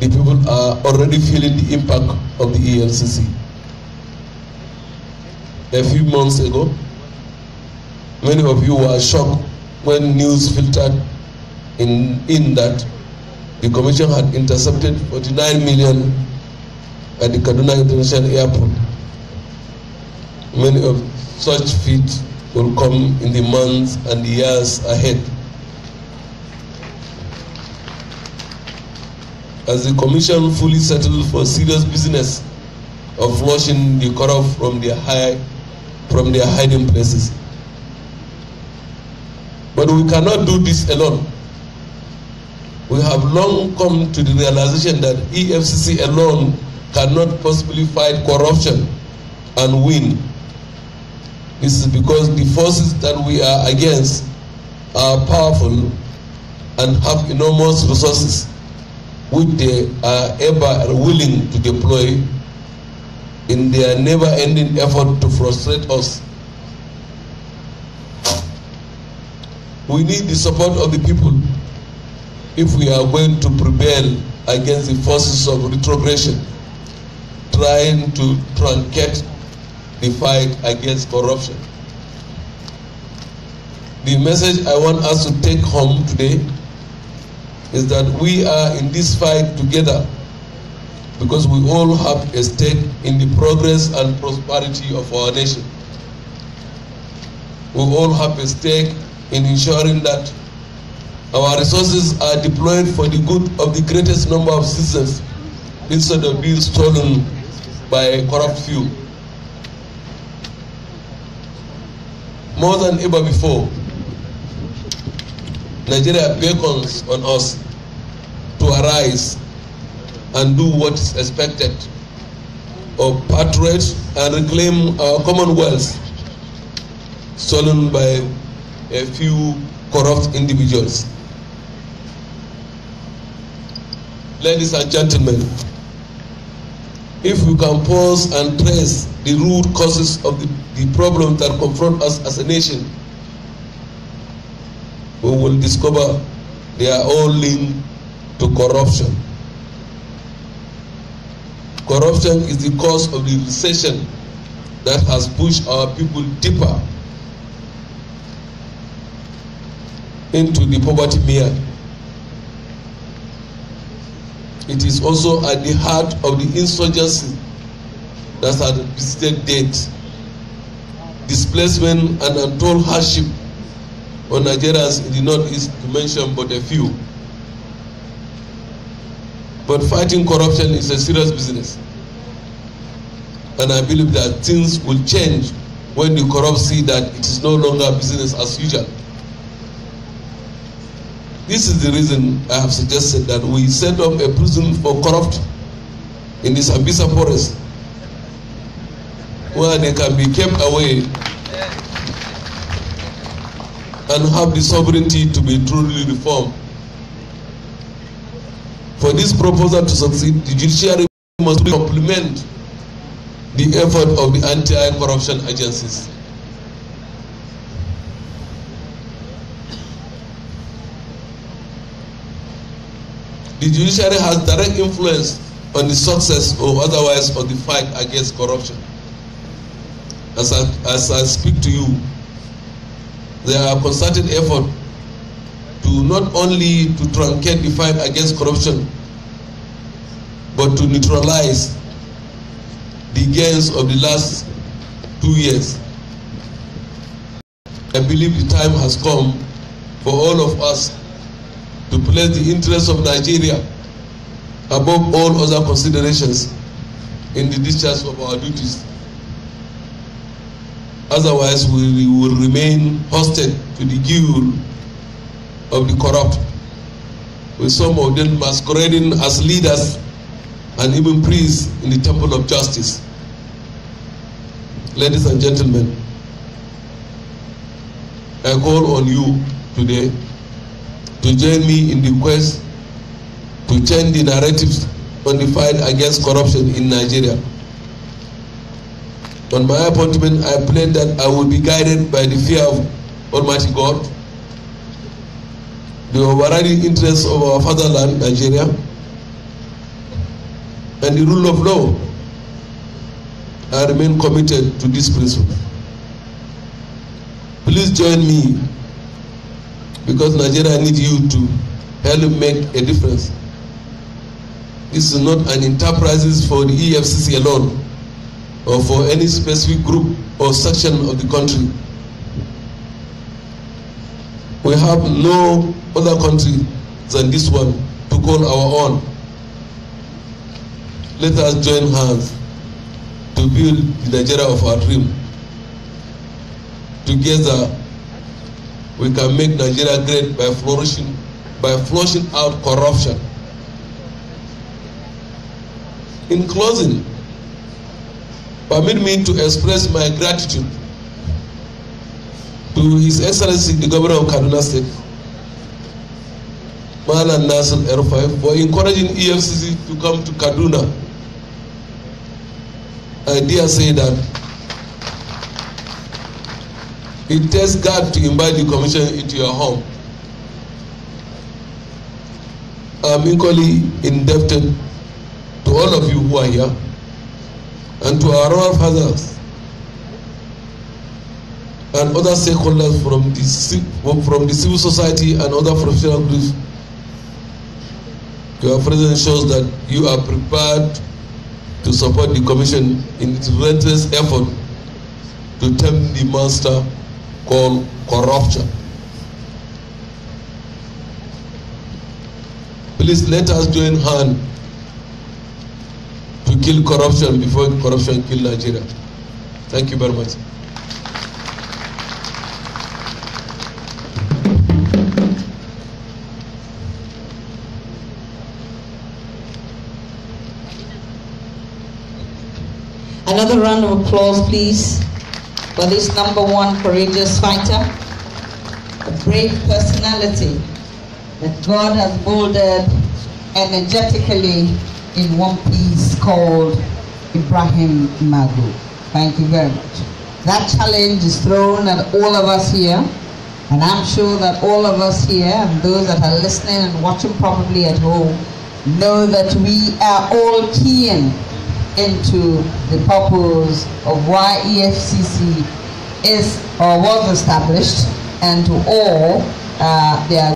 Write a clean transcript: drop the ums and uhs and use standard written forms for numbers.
the people are already feeling the impact of the EFCC. A few months ago, many of you were shocked when news filtered in that the Commission had intercepted 49 million at the Kaduna International Airport. Many of such feats will come in the months and the years ahead. As the Commission fully settled for serious business of flushing the corrupt from their hiding places. But we cannot do this alone. We have long come to the realization that EFCC alone cannot possibly fight corruption and win. This is because the forces that we are against are powerful and have enormous resources, which they are ever willing to deploy in their never-ending effort to frustrate us. We need the support of the people if we are going to prevail against the forces of retrogression, trying to truncate the fight against corruption. The message I want us to take home today is that we are in this fight together because we all have a stake in the progress and prosperity of our nation. We all have a stake in ensuring that our resources are deployed for the good of the greatest number of citizens instead of being stolen by a corrupt few. More than ever before, Nigeria beckons on us to arise and do what is expected of patriots and reclaim our commonwealth stolen by a few corrupt individuals. Ladies and gentlemen, if we can pause and trace the root causes of the problems that confront us as a nation, we will discover they are all linked to corruption. Corruption is the cause of the recession that has pushed our people deeper into the poverty mire. It is also at the heart of the insurgency that has visited death, displacement, and untold hardship on Nigerians in the Northeast, to mention but a few. But fighting corruption is a serious business, and I believe that things will change when the corrupt see that it is no longer business as usual. This is the reason I have suggested that we set up a prison for corrupt in the Sambisa forest, where they can be kept away and have the sovereignty to be truly reformed. For this proposal to succeed, the judiciary must complement the effort of the anti-corruption agencies. The judiciary has direct influence on the success or otherwise of the fight against corruption. As I speak to you, there are concerted efforts to not only to truncate the fight against corruption, but to neutralize the gains of the last 2 years. I believe the time has come for all of us to place the interests of Nigeria above all other considerations in the discharge of our duties. Otherwise, we will remain hostage to the guilt of the corrupt, with some of them masquerading as leaders and even priests in the temple of justice. Ladies and gentlemen, I call on you today to join me in the quest to change the narratives on the fight against corruption in Nigeria. On my appointment, I pledge that I will be guided by the fear of Almighty God, the overriding interests of our fatherland, Nigeria, and the rule of law. I remain committed to this principle. Please join me, because Nigeria needs you to help make a difference. This is not an enterprise for the EFCC alone, or for any specific group or section of the country. We have no other country than this one to call our own. Let us join hands to build the Nigeria of our dream. Together, we can make Nigeria great by flushing out corruption. In closing, permit me to express my gratitude to His Excellency the Governor of Kaduna State, Malam Nasir El-Rufai, for encouraging EFCC to come to Kaduna. I dare say that it takes God to invite the Commission into your home. I'm equally indebted to all of you who are here, and to our royal fathers and other stakeholders from the civil society and other professional groups. Your presence shows that you are prepared to support the Commission in its relentless effort to tame the monster called corruption. Please let us join hands to kill corruption before corruption kills Nigeria. Thank you very much. Another round of applause, please, for this #1 courageous fighter, a brave personality that God has molded energetically in one piece called Ibrahim Magu. Thank you very much. That challenge is thrown at all of us here, and I'm sure that all of us here and those that are listening and watching probably at home know that we are all keen into the purpose of why EFCC is or was established, and to all their